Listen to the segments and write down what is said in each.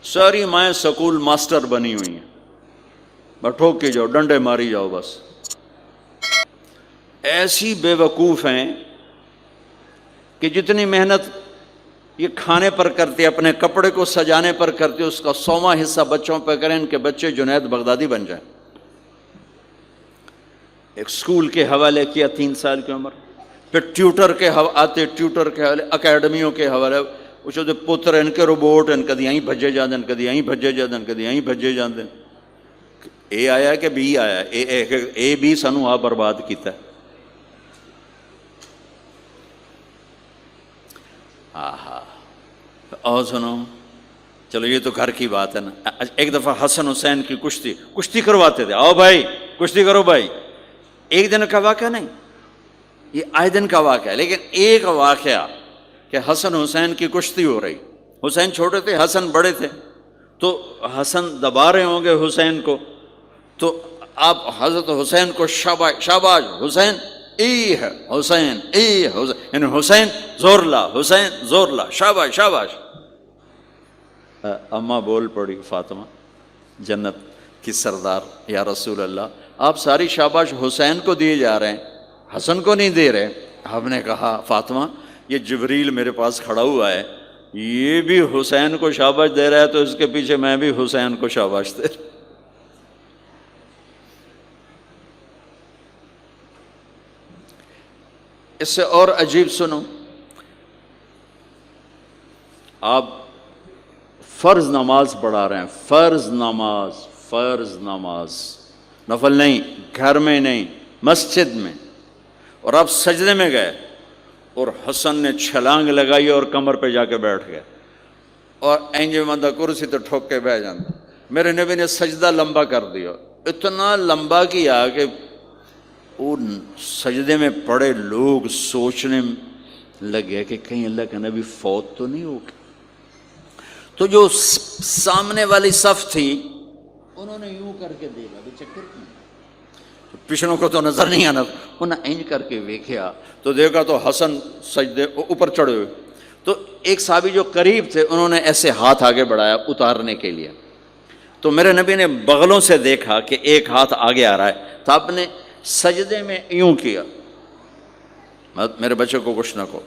ساری مائیں school master بنی ہوئی ہیں، بس ٹھوک کے جاؤ، ڈنڈے ماری جاؤ بس. ایسی بے وقوف ہیں کہ جتنی محنت یہ کھانے پر کرتے، اپنے کپڑے کو سجانے پر کرتے، اس کا 100واں حصہ بچوں پہ کریں ان کے بچے جنید بغدادی بن جائیں. ایک سکول کے حوالے کیا 3 سال کی عمر، پھر ٹیوٹر کے آتے، ٹیوٹر کے حوالے، اکیڈمیوں کے حوالے، وہ جو پتر ان کے روبوٹ ان کدی یہیں بھجے جاندے، کدی یہیں بھجے جاندے، کدی یہیں بھجے جاندے. اے آیا کہ بی آیا؟ اے بی سانو آ برباد کیتا ہے. اور سنو، چلو یہ تو گھر کی بات ہے نا. ایک دفعہ حسن حسین کی کشتی کرواتے تھے، آؤ بھائی کشتی کرو بھائی. ایک دن کا واقعہ نہیں، یہ آئے دن کا واقعہ ہے. لیکن ایک واقعہ کہ حسن حسین کی کشتی ہو رہی، حسین چھوٹے تھے، حسن بڑے تھے، تو حسن دبا رہے ہوں گے حسین کو، تو آپ حضرت حسین کو شاباش شاباش حسین، ای ہے حسین، ای حسین، یعنی حسین زور لا، حسین زور لا، شاباش شاباش. اماں بول پڑی فاطمہ جنت کی سردار، یا رسول اللہ آپ ساری شاباش حسین کو دیے جا رہے ہیں، حسن کو نہیں دے رہے. آپ نے کہا فاطمہ یہ جبریل میرے پاس کھڑا ہوا ہے، یہ بھی حسین کو شاباش دے رہا ہے تو اس کے پیچھے میں بھی حسین کو شاباش دے رہا. اس سے اور عجیب سنو، آپ فرض نماز پڑھا رہے ہیں، فرض نماز، نفل نہیں، گھر میں نہیں، مسجد میں، اور آپ سجدے میں گئے اور حسن نے چھلانگ لگائی اور کمر پہ جا کے بیٹھ گئے، اور اینجے مندہ کرسی تو ٹھوک کے بیٹھ جاتا. میرے نبی نے سجدہ لمبا کر دیا، اتنا لمبا کیا کہ ان سجدے میں پڑے لوگ سوچنے لگے کہ کہیں اللہ کا نبی فوت تو نہیں ہو گیا. تو جو سامنے والی صف تھی انہوں نے یوں کر کے دیکھا بھی چکر کیوں، پچھلوں کو تو نظر نہیں آنا، انہوں نے اینج کر کے دیکھا تو دیکھا تو حسن سجدے اوپر چڑھے ہوئے. تو ایک صحابی جو قریب تھے انہوں نے ایسے ہاتھ آگے بڑھایا اتارنے کے لیے، تو میرے نبی نے بغلوں سے دیکھا کہ ایک ہاتھ آگے آ رہا ہے، تو آپ نے سجدے میں یوں کیا، میرے بچے کو کچھ نہ کہو.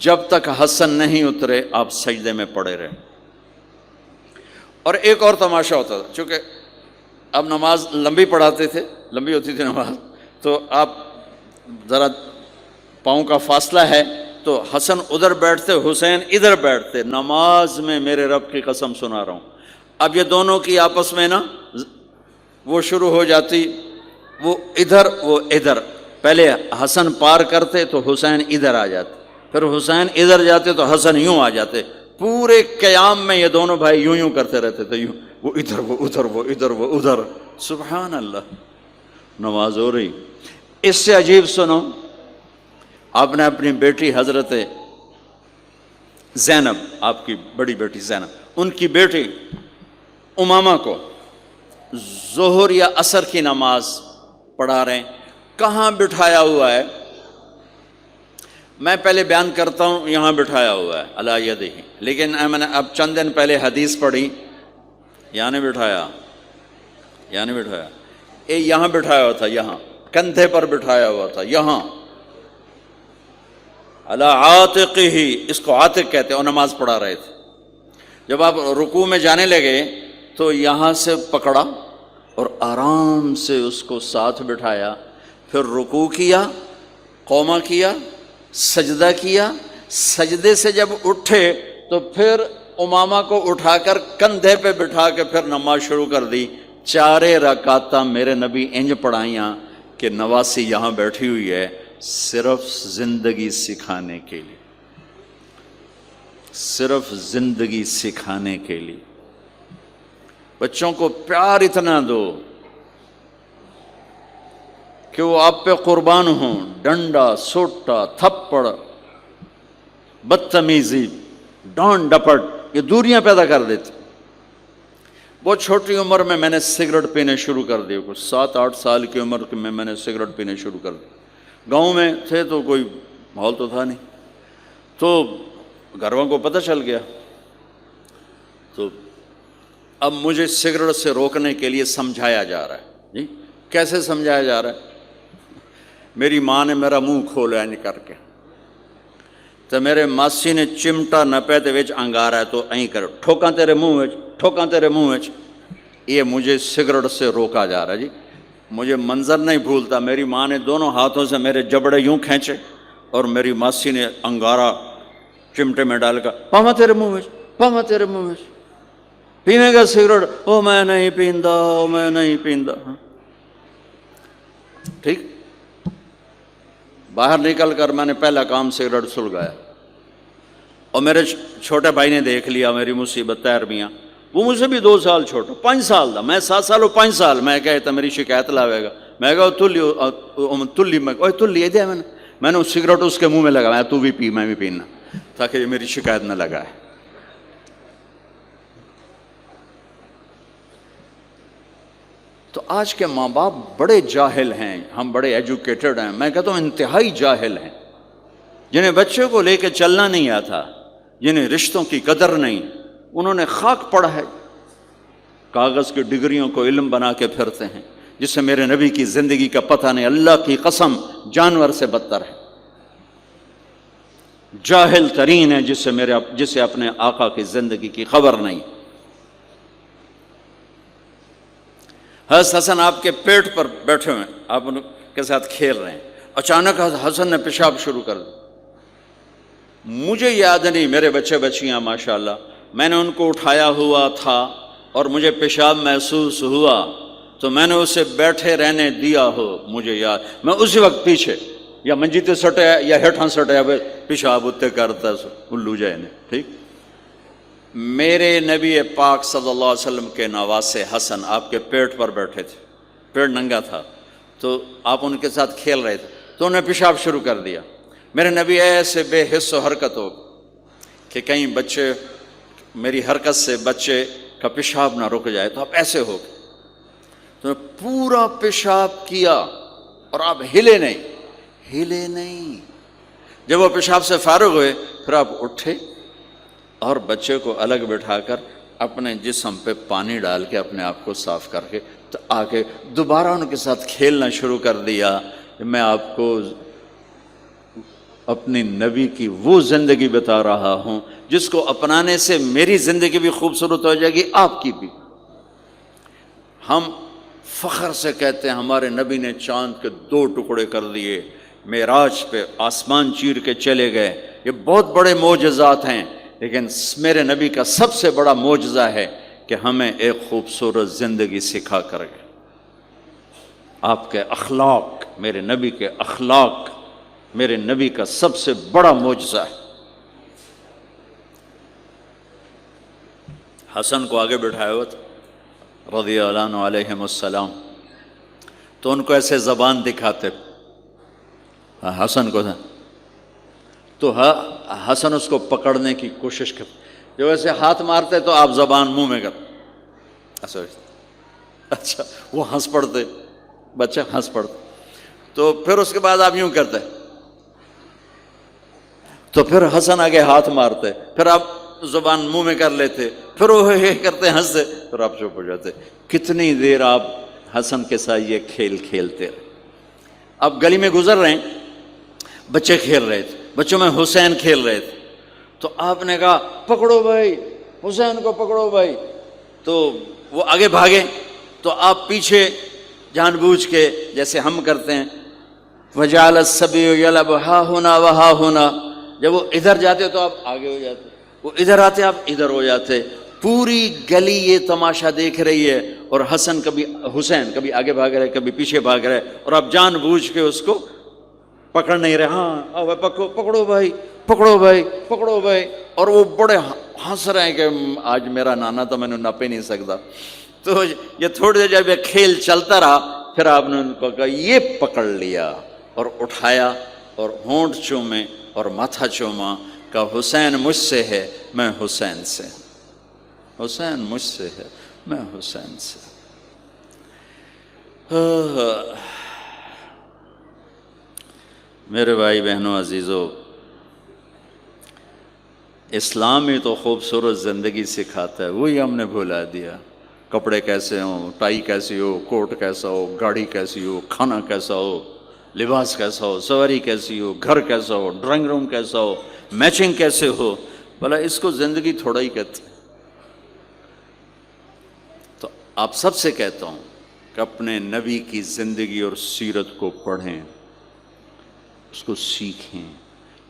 جب تک حسن نہیں اترے آپ سجدے میں پڑے رہے. اور ایک اور تماشا ہوتا تھا، چونکہ اب نماز لمبی پڑھاتے تھے، لمبی ہوتی تھی نماز، تو آپ ذرا پاؤں کا فاصلہ ہے تو حسن ادھر بیٹھتے، حسین ادھر بیٹھتے. نماز میں میرے رب کی قسم سنا رہا ہوں، اب یہ دونوں کی آپس میں نا وہ شروع ہو جاتی، وہ ادھر، پہلے حسن پار کرتے تو حسین ادھر آ جاتے، پھر حسین ادھر جاتے تو حسن یوں آ جاتے. پورے قیام میں یہ دونوں بھائی یوں کرتے رہتے تھے، یوں، وہ ادھر وہ ادھر، وہ ادھر وہ ادھر. سبحان اللہ، نماز ہو رہی. اس سے عجیب سنو، آپ نے اپنی بیٹی حضرت زینب، آپ کی بڑی بیٹی زینب، ان کی بیٹی امامہ کو ظہر یا عصر کی نماز پڑھا رہے ہیں. کہاں بٹھایا ہوا ہے؟ میں پہلے بیان کرتا ہوں، یہاں بٹھایا ہوا ہے علی یدہ، لیکن میں نے اب چند دن پہلے حدیث پڑھی، یہاں نہیں بٹھایا، یہاں بٹھایا ہوا تھا، یہاں کندھے پر بٹھایا ہوا تھا، یہاں علی عاتقہ، اس کو عاتق کہتے ہیں، اور نماز پڑھا رہے تھے. جب آپ رکوع میں جانے لگے تو یہاں سے پکڑا اور آرام سے اس کو ساتھ بٹھایا، پھر رکوع کیا، قومہ کیا، سجدہ کیا، سجدے سے جب اٹھے تو پھر امامہ کو اٹھا کر کندھے پہ بٹھا کے پھر نماز شروع کر دی. 4 رکعتاں میرے نبی انج پڑھائیاں کہ نواسی یہاں بیٹھی ہوئی ہے صرف زندگی سکھانے کے لیے، صرف زندگی سکھانے کے لیے. بچوں کو پیار اتنا دو کہ وہ آپ پہ قربان ہوں. ڈنڈا، سوٹا، تھپڑ، بدتمیزی، ڈانٹ ڈپٹ، یہ دوریاں پیدا کر دیتی. بہت چھوٹی عمر میں نے سگریٹ پینے شروع کر دی، کچھ 7-8 سال کی عمر میں نے سگریٹ پینے شروع کر دی. گاؤں میں تھے تو کوئی ماحول تو تھا نہیں، تو گھر والوں کو پتہ چل گیا. تو اب مجھے سگریٹ سے روکنے کے لیے سمجھایا جا رہا ہے. جی کیسے سمجھایا جا رہا ہے؟ میری ماں نے میرا منہ کھولا ہے کر کے، تو میرے ماسی نے چمٹا نپے تے وچ انگارا ہے تو این کرو ٹھوکاں تیرے منہ وچ، ٹھوکاں تیرے منہ وچ. یہ مجھے سگریٹ سے روکا جا رہا ہے. جی مجھے منظر نہیں بھولتا، میری ماں نے دونوں ہاتھوں سے میرے جبڑے یوں کھینچے اور میری ماسی نے انگارا چمٹے میں ڈال کر پاما تیرے منہ وچ، پاما تیرے منہ وچ، پیویں گا سگریٹ؟ او میں نہیں پیندا، او میں نہیں پیندا. ٹھیک، باہر نکل کر میں نے پہلا کام سگریٹ سلگایا، اور میرے چھوٹے بھائی نے دیکھ لیا میری مصیبت تیر میاں. وہ مجھ سے بھی 2 سال چھوٹا، 5 سال تھا، میں 7 سال، وہ 5 سال. میں کہتا میری شکایت لاوے گا. میں کہا تلی تلی دیا میں نے سگریٹ اس کے منہ میں لگا، تو بھی پی میں بھی پینا، تاکہ یہ میری شکایت نہ لگائے. تو آج کے ماں باپ بڑے جاہل ہیں، ہم بڑے ایجوکیٹڈ ہیں، میں کہتا ہوں انتہائی جاہل ہیں، جنہیں بچوں کو لے کے چلنا نہیں آتا، جنہیں رشتوں کی قدر نہیں. انہوں نے خاک پڑھا ہے، کاغذ کی ڈگریوں کو علم بنا کے پھرتے ہیں، جس سے میرے نبی کی زندگی کا پتہ نہیں. اللہ کی قسم جانور سے بدتر ہے، جاہل ترین ہے جسے اپنے آقا کی زندگی کی خبر نہیں. حضرت حسن آپ کے پیٹ پر بیٹھے ہوئے، آپ ان کے ساتھ کھیل رہے ہیں، اچانک حسن نے پیشاب شروع کر دیا. مجھے یاد نہیں، میرے بچے بچیاں ماشاءاللہ، میں نے ان کو اٹھایا ہوا تھا اور مجھے پیشاب محسوس ہوا تو میں نے اسے بیٹھے رہنے دیا ہو. مجھے یاد، میں اسی وقت پیچھے یا منجی تے سٹے یا ہیٹھاں سٹے پیشاب اتنے کرتا الو جائے نے. ٹھیک، میرے نبی پاک صلی اللہ علیہ وسلم کے نواسے حسن آپ کے پیٹ پر بیٹھے تھے، پیٹ ننگا تھا، تو آپ ان کے ساتھ کھیل رہے تھے تو انہیں پیشاب شروع کر دیا. میرے نبی ایسے بے حس و حرکت ہو کہ کہیں بچے میری حرکت سے بچے کا پیشاب نہ رک جائے، تو آپ ایسے ہو گئے تو پورا پیشاب کیا اور آپ ہلے نہیں. جب وہ پیشاب سے فارغ ہوئے پھر آپ اٹھے اور بچے کو الگ بٹھا کر اپنے جسم پہ پانی ڈال کے اپنے آپ کو صاف کر کے تو آگے دوبارہ ان کے ساتھ کھیلنا شروع کر دیا. میں آپ کو اپنی نبی کی وہ زندگی بتا رہا ہوں جس کو اپنانے سے میری زندگی بھی خوبصورت ہو جائے گی، آپ کی بھی. ہم فخر سے کہتے ہیں ہمارے نبی نے چاند کے 2 ٹکڑے کر دیے، معراج پہ آسمان چیر کے چلے گئے. یہ بہت بڑے معجزات ہیں، لیکن میرے نبی کا سب سے بڑا معجزہ ہے کہ ہمیں ایک خوبصورت زندگی سکھا کر گئے. آپ کے اخلاق، میرے نبی کے اخلاق میرے نبی کا سب سے بڑا معجزہ ہے. حسن کو آگے بٹھایا ہوا تھا رضی اللہ عنہ علیہم السلام، تو ان کو ایسے زبان دکھاتے حسن کو تھا، تو حسن اس کو پکڑنے کی کوشش کرتے، جو ایسے ہاتھ مارتے تو آپ زبان منہ میں کرتے. اچھا وہ ہنس پڑتے، بچہ ہنس پڑتا، تو پھر اس کے بعد آپ یوں کرتے تو پھر حسن آگے ہاتھ مارتے، پھر آپ زبان منہ میں کر لیتے، پھر وہ یہ کرتے ہنستے، پھر آپ چپ ہو جاتے. کتنی دیر آپ حسن کے ساتھ یہ کھیل کھیلتے رہے. آپ گلی میں گزر رہے ہیں، بچے کھیل رہے تھے، بچوں میں حسین کھیل رہے تھے، تو آپ نے کہا پکڑو بھائی حسین کو، پکڑو بھائی. تو وہ آگے بھاگے تو آپ پیچھے جان بوجھ کے جیسے ہم کرتے ہیں وَجَعَلَ الصَّبِيُّ يَلْعَبُ ہَا هُنَا وَهَا هُنَا، جب وہ ادھر جاتے تو آپ آگے ہو جاتے، وہ ادھر آتے آپ ادھر ہو جاتے. پوری گلی یہ تماشا دیکھ رہی ہے اور حسن حسین کبھی آگے بھاگ رہے کبھی پیچھے بھاگ رہے، اور آپ جان بوجھ کے اس کو پکڑ نہیں رہے. ہاں پکڑو بھائی، پکڑو بھائی، پکڑو بھائی. اور وہ بڑے ہنس رہے ہیں کہ آج میرا نانا تو میں نے نپ ہی نہیں سکتا. تو یہ تھوڑی دیر جب یہ کھیل چلتا رہا پھر آپ نے ان کو کہا یہ پکڑ لیا اور اٹھایا اور ہونٹ چومے اور ماتھا چوما، کہا حسین مجھ سے ہے میں حسین سے، حسین مجھ سے ہے میں حسین سے. میرے بھائی بہنوں عزیزو، اسلام ہی تو خوبصورت زندگی سکھاتا ہے، وہی ہم نے بھلا دیا۔ کپڑے کیسے ہوں، ٹائی کیسی ہو، کوٹ کیسا ہو، گاڑی کیسی ہو، کھانا کیسا ہو، لباس کیسا ہو، سواری کیسی ہو، گھر کیسا ہو، ڈرائنگ روم کیسا ہو، میچنگ کیسے ہو، بھلا اس کو زندگی تھوڑا ہی کہتے ہیں۔ تو آپ سب سے کہتا ہوں کہ اپنے نبی کی زندگی اور سیرت کو پڑھیں، اس کو سیکھیں۔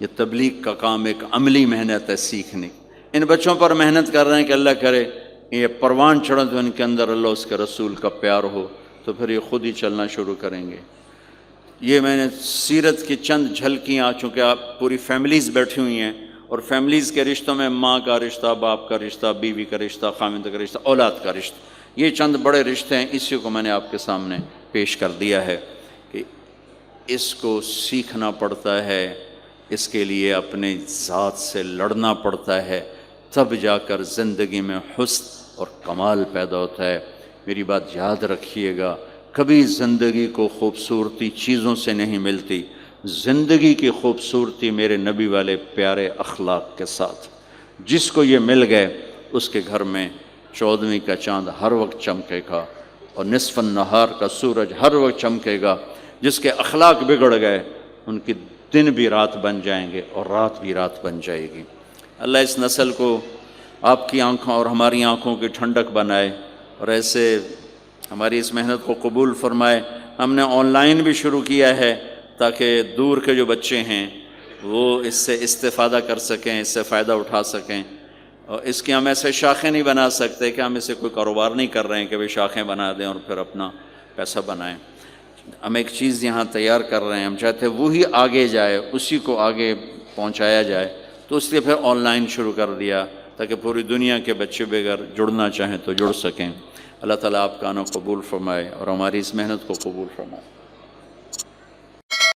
یہ تبلیغ کا کام ایک عملی محنت ہے، سیکھنے۔ ان بچوں پر محنت کر رہے ہیں کہ اللہ کرے یہ پروان چڑھیں تو ان کے اندر اللہ اس کے رسول کا پیار ہو، تو پھر یہ خود ہی چلنا شروع کریں گے۔ یہ میں نے سیرت کی چند جھلکیاں، چونکہ آپ پوری فیملیز بیٹھی ہوئی ہیں، اور فیملیز کے رشتوں میں ماں کا رشتہ، باپ کا رشتہ، بیوی کا رشتہ، خاوند کا رشتہ، اولاد کا رشتہ، یہ چند بڑے رشتے ہیں، اسی کو میں نے آپ کے سامنے پیش کر دیا ہے کہ اس کو سیکھنا پڑتا ہے، اس کے لیے اپنے ذات سے لڑنا پڑتا ہے، تب جا کر زندگی میں حسن اور کمال پیدا ہوتا ہے۔ میری بات یاد رکھیے گا، کبھی زندگی کو خوبصورتی چیزوں سے نہیں ملتی، زندگی کی خوبصورتی میرے نبی والے پیارے اخلاق کے ساتھ۔ جس کو یہ مل گئے اس کے گھر میں 14ویں کا چاند ہر وقت چمکے گا، اور نصف النہار کا سورج ہر وقت چمکے گا۔ جس کے اخلاق بگڑ گئے ان کی دن بھی رات بن جائیں گے اور رات بھی رات بن جائے گی۔ اللہ اس نسل کو آپ کی آنکھوں اور ہماری آنکھوں کی ٹھنڈک بنائے، اور ایسے ہماری اس محنت کو قبول فرمائے۔ ہم نے آن لائن بھی شروع کیا ہے تاکہ دور کے جو بچے ہیں وہ اس سے استفادہ کر سکیں، اس سے فائدہ اٹھا سکیں، اور اس کی ہم ایسے شاخیں نہیں بنا سکتے کہ ہم اسے کوئی کاروبار نہیں کر رہے ہیں کہ وہ شاخیں بنا دیں اور پھر اپنا پیسہ بنائیں۔ ہم ایک چیز یہاں تیار کر رہے ہیں، ہم چاہتے ہیں وہی آگے جائے، اسی کو آگے پہنچایا جائے، تو اس لیے پھر آن لائن شروع کر دیا تاکہ پوری دنیا کے بچے بھی اگر جڑنا چاہیں تو جڑ سکیں۔ اللہ تعالیٰ آپ کا آنا قبول فرمائے اور ہماری اس محنت کو قبول فرمائے۔